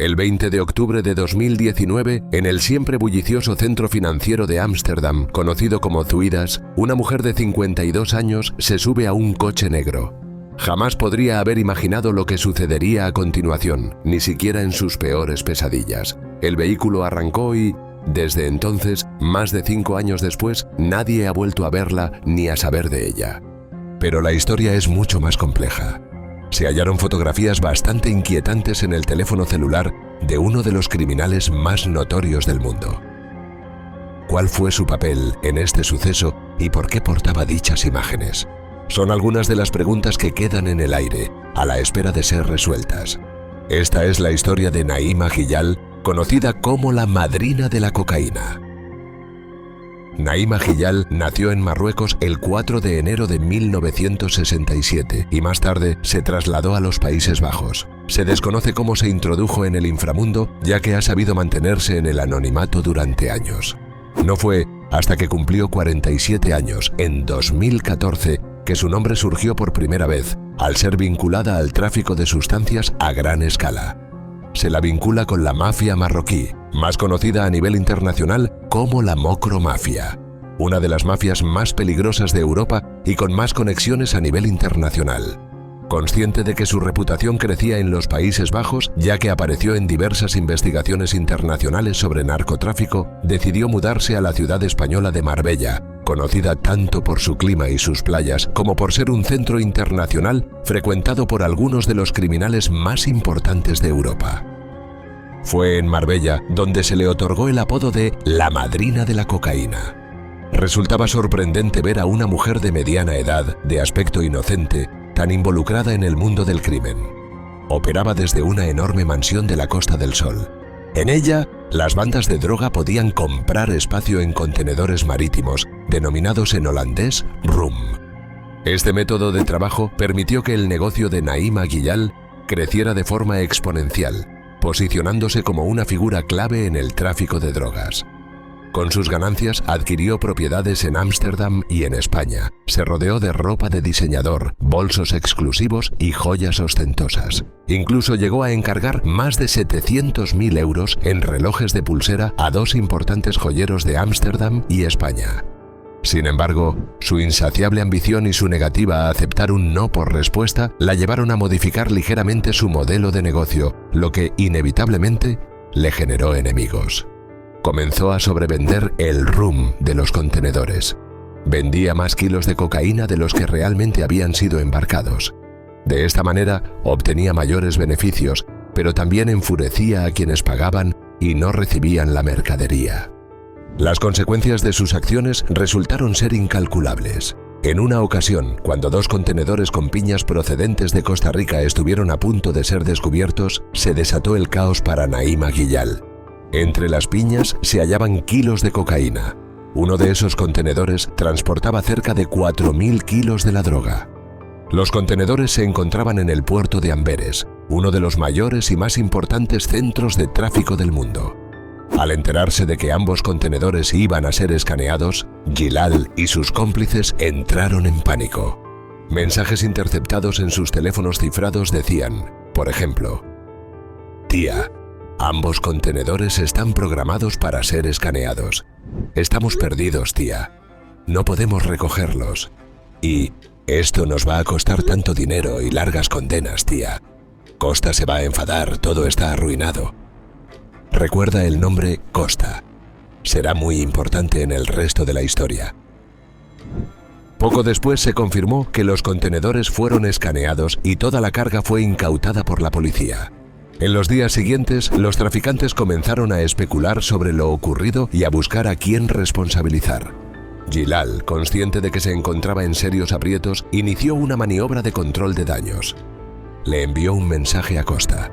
El 20 de octubre de 2019, en el siempre bullicioso centro financiero de Ámsterdam, conocido como Zuidas, una mujer de 52 años se sube a un coche negro. Jamás podría haber imaginado lo que sucedería a continuación, ni siquiera en sus peores pesadillas. El vehículo arrancó y, desde entonces, más de 5 años después, nadie ha vuelto a verla ni a saber de ella. Pero la historia es mucho más compleja. Se hallaron fotografías bastante inquietantes en el teléfono celular de uno de los criminales más notorios del mundo. ¿Cuál fue su papel en este suceso y por qué portaba dichas imágenes? Son algunas de las preguntas que quedan en el aire, a la espera de ser resueltas. Esta es la historia de Naima Hillal, conocida como la madrina de la cocaína. Naima Hillal nació en Marruecos el 4 de enero de 1967 y más tarde se trasladó a los Países Bajos. Se desconoce cómo se introdujo en el inframundo, ya que ha sabido mantenerse en el anonimato durante años. No fue hasta que cumplió 47 años, en 2014, que su nombre surgió por primera vez, al ser vinculada al tráfico de sustancias a gran escala. Se la vincula con la mafia marroquí, más conocida a nivel internacional como la Mocromafia, una de las mafias más peligrosas de Europa y con más conexiones a nivel internacional. Consciente de que su reputación crecía en los Países Bajos, ya que apareció en diversas investigaciones internacionales sobre narcotráfico, decidió mudarse a la ciudad española de Marbella, conocida tanto por su clima y sus playas como por ser un centro internacional frecuentado por algunos de los criminales más importantes de Europa. Fue en Marbella donde se le otorgó el apodo de la madrina de la cocaína. Resultaba sorprendente ver a una mujer de mediana edad, de aspecto inocente, tan involucrada en el mundo del crimen. Operaba desde una enorme mansión de la Costa del Sol. En ella, las bandas de droga podían comprar espacio en contenedores marítimos, denominados en holandés room. Este método de trabajo permitió que el negocio de Naima Hillal creciera de forma exponencial, posicionándose como una figura clave en el tráfico de drogas. Con sus ganancias adquirió propiedades en Ámsterdam y en España. Se rodeó de ropa de diseñador, bolsos exclusivos y joyas ostentosas. Incluso llegó a encargar más de 700.000 euros en relojes de pulsera a 2 importantes joyeros de Ámsterdam y España. Sin embargo, su insaciable ambición y su negativa a aceptar un no por respuesta la llevaron a modificar ligeramente su modelo de negocio, lo que inevitablemente le generó enemigos. Comenzó a sobrevender el rum de los contenedores. Vendía más kilos de cocaína de los que realmente habían sido embarcados. De esta manera obtenía mayores beneficios, pero también enfurecía a quienes pagaban y no recibían la mercadería. Las consecuencias de sus acciones resultaron ser incalculables. En una ocasión, cuando 2 contenedores con piñas procedentes de Costa Rica estuvieron a punto de ser descubiertos, se desató el caos para Naima Hillal. Entre las piñas se hallaban kilos de cocaína. Uno de esos contenedores transportaba cerca de 4.000 kilos de la droga. Los contenedores se encontraban en el puerto de Amberes, uno de los mayores y más importantes centros de tráfico del mundo. Al enterarse de que ambos contenedores iban a ser escaneados, Hillal y sus cómplices entraron en pánico. Mensajes interceptados en sus teléfonos cifrados decían, por ejemplo: «Tía, ambos contenedores están programados para ser escaneados. Estamos perdidos, tía. No podemos recogerlos. Y esto nos va a costar tanto dinero y largas condenas, tía. Costa se va a enfadar, todo está arruinado». Recuerda el nombre Costa. Será muy importante en el resto de la historia. Poco después se confirmó que los contenedores fueron escaneados y toda la carga fue incautada por la policía. En los días siguientes, los traficantes comenzaron a especular sobre lo ocurrido y a buscar a quién responsabilizar. Hillal, consciente de que se encontraba en serios aprietos, inició una maniobra de control de daños. Le envió un mensaje a Costa: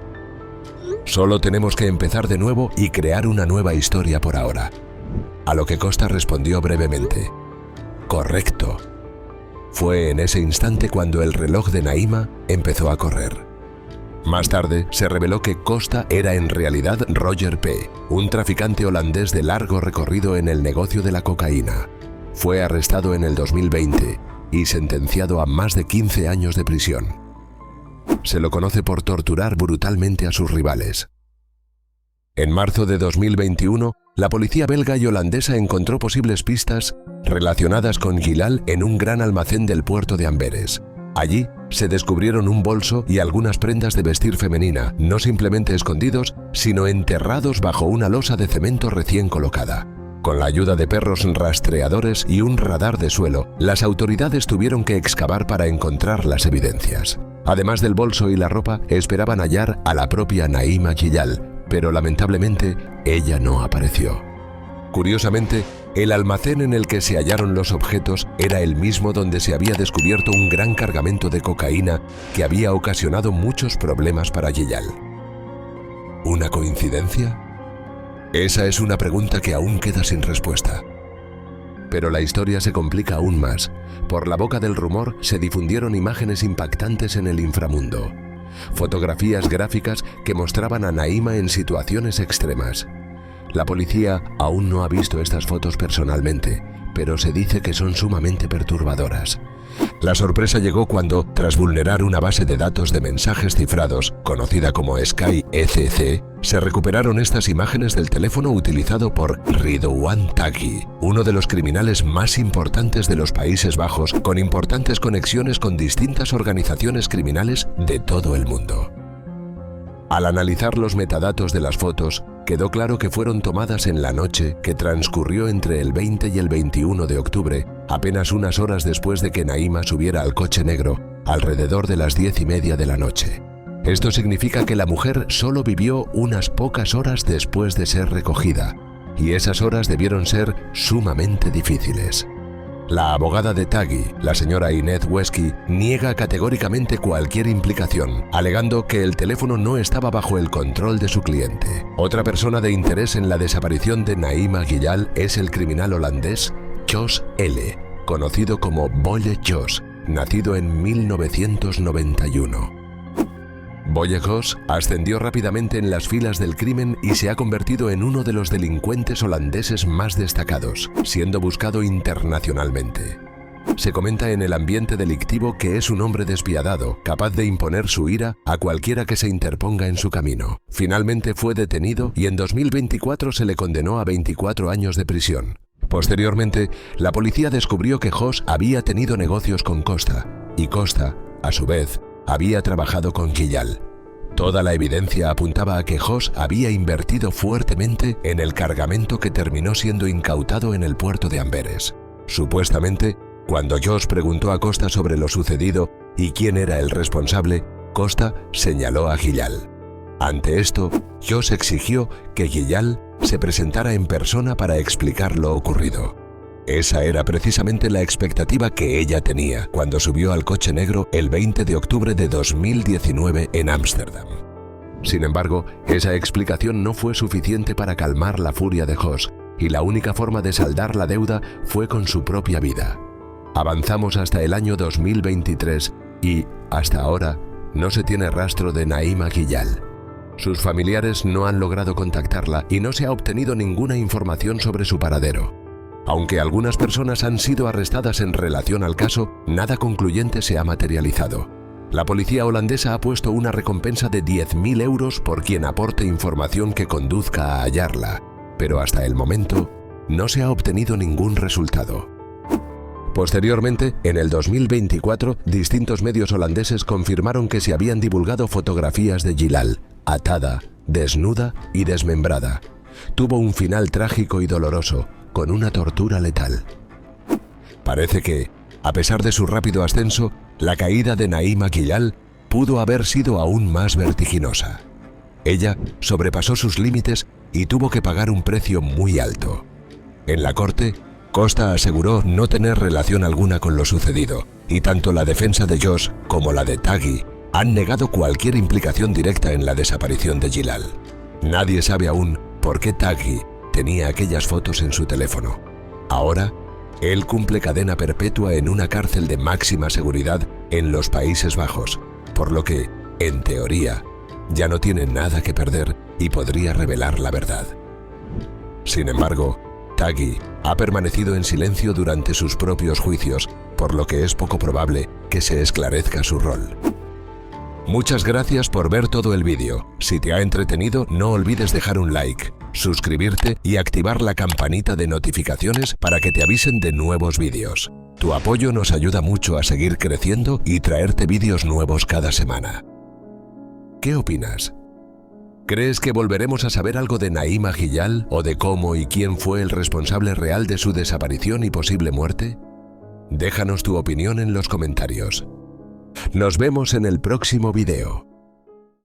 «Solo tenemos que empezar de nuevo y crear una nueva historia por ahora». A lo que Costa respondió brevemente: «Correcto». Fue en ese instante cuando el reloj de Naima empezó a correr. Más tarde, se reveló que Costa era en realidad Roger P., un traficante holandés de largo recorrido en el negocio de la cocaína. Fue arrestado en el 2020 y sentenciado a más de 15 años de prisión. Se lo conoce por torturar brutalmente a sus rivales. En marzo de 2021, la policía belga y holandesa encontró posibles pistas relacionadas con Gilal en un gran almacén del puerto de Amberes. Allí se descubrieron un bolso y algunas prendas de vestir femenina, no simplemente escondidos, sino enterrados bajo una losa de cemento recién colocada. Con la ayuda de perros rastreadores y un radar de suelo, las autoridades tuvieron que excavar para encontrar las evidencias. Además del bolso y la ropa, esperaban hallar a la propia Naima Gilal, pero lamentablemente ella no apareció. Curiosamente, el almacén en el que se hallaron los objetos era el mismo donde se había descubierto un gran cargamento de cocaína que había ocasionado muchos problemas para Gilal. ¿Una coincidencia? Esa es una pregunta que aún queda sin respuesta. Pero la historia se complica aún más. Por la boca del rumor se difundieron imágenes impactantes en el inframundo. Fotografías gráficas que mostraban a Naima en situaciones extremas. La policía aún no ha visto estas fotos personalmente, pero se dice que son sumamente perturbadoras. La sorpresa llegó cuando, tras vulnerar una base de datos de mensajes cifrados, conocida como SkyECC, se recuperaron estas imágenes del teléfono utilizado por Ridouan Taghi, uno de los criminales más importantes de los Países Bajos, con importantes conexiones con distintas organizaciones criminales de todo el mundo. Al analizar los metadatos de las fotos, quedó claro que fueron tomadas en la noche que transcurrió entre el 20 y el 21 de octubre, apenas unas horas después de que Naima subiera al coche negro, alrededor de las 10:30 de la noche. Esto significa que la mujer solo vivió unas pocas horas después de ser recogida, y esas horas debieron ser sumamente difíciles. La abogada de Taghi, la señora Inez Wesky, niega categóricamente cualquier implicación, alegando que el teléfono no estaba bajo el control de su cliente. Otra persona de interés en la desaparición de Naima Gilal es el criminal holandés Jos L., conocido como Bolle Jos, nacido en 1991. Bolle Jos ascendió rápidamente en las filas del crimen y se ha convertido en uno de los delincuentes holandeses más destacados, siendo buscado internacionalmente. Se comenta en el ambiente delictivo que es un hombre despiadado, capaz de imponer su ira a cualquiera que se interponga en su camino. Finalmente fue detenido y en 2024 se le condenó a 24 años de prisión. Posteriormente, la policía descubrió que Jos había tenido negocios con Costa, y Costa, a su vez, había trabajado con Gilal. Toda la evidencia apuntaba a que Jos había invertido fuertemente en el cargamento que terminó siendo incautado en el puerto de Amberes. Supuestamente, cuando Jos preguntó a Costa sobre lo sucedido y quién era el responsable, Costa señaló a Gilal. Ante esto, Jos exigió que Gilal se presentara en persona para explicar lo ocurrido. Esa era precisamente la expectativa que ella tenía cuando subió al coche negro el 20 de octubre de 2019 en Ámsterdam. Sin embargo, esa explicación no fue suficiente para calmar la furia de Jos, y la única forma de saldar la deuda fue con su propia vida. Avanzamos hasta el año 2023 y, hasta ahora, no se tiene rastro de Naima Gilal. Sus familiares no han logrado contactarla y no se ha obtenido ninguna información sobre su paradero. Aunque algunas personas han sido arrestadas en relación al caso, nada concluyente se ha materializado. La policía holandesa ha puesto una recompensa de 10.000 euros por quien aporte información que conduzca a hallarla, pero hasta el momento no se ha obtenido ningún resultado. Posteriormente, en el 2024, distintos medios holandeses confirmaron que se habían divulgado fotografías de Gilal, atada, desnuda y desmembrada. Tuvo un final trágico y doloroso, con una tortura letal. Parece que, a pesar de su rápido ascenso, la caída de Naima Gilal pudo haber sido aún más vertiginosa. Ella sobrepasó sus límites y tuvo que pagar un precio muy alto. En la corte, Costa aseguró no tener relación alguna con lo sucedido, y tanto la defensa de Jos como la de Taghi han negado cualquier implicación directa en la desaparición de Gilal. Nadie sabe aún por qué Taghi tenía aquellas fotos en su teléfono. Ahora, él cumple cadena perpetua en una cárcel de máxima seguridad en los Países Bajos, por lo que, en teoría, ya no tiene nada que perder y podría revelar la verdad. Sin embargo, Taghi ha permanecido en silencio durante sus propios juicios, por lo que es poco probable que se esclarezca su rol. Muchas gracias por ver todo el vídeo. Si te ha entretenido, no olvides dejar un like, suscribirte y activar la campanita de notificaciones para que te avisen de nuevos vídeos. Tu apoyo nos ayuda mucho a seguir creciendo y traerte vídeos nuevos cada semana. ¿Qué opinas? ¿Crees que volveremos a saber algo de Naima Hiyal o de cómo y quién fue el responsable real de su desaparición y posible muerte? Déjanos tu opinión en los comentarios. Nos vemos en el próximo video.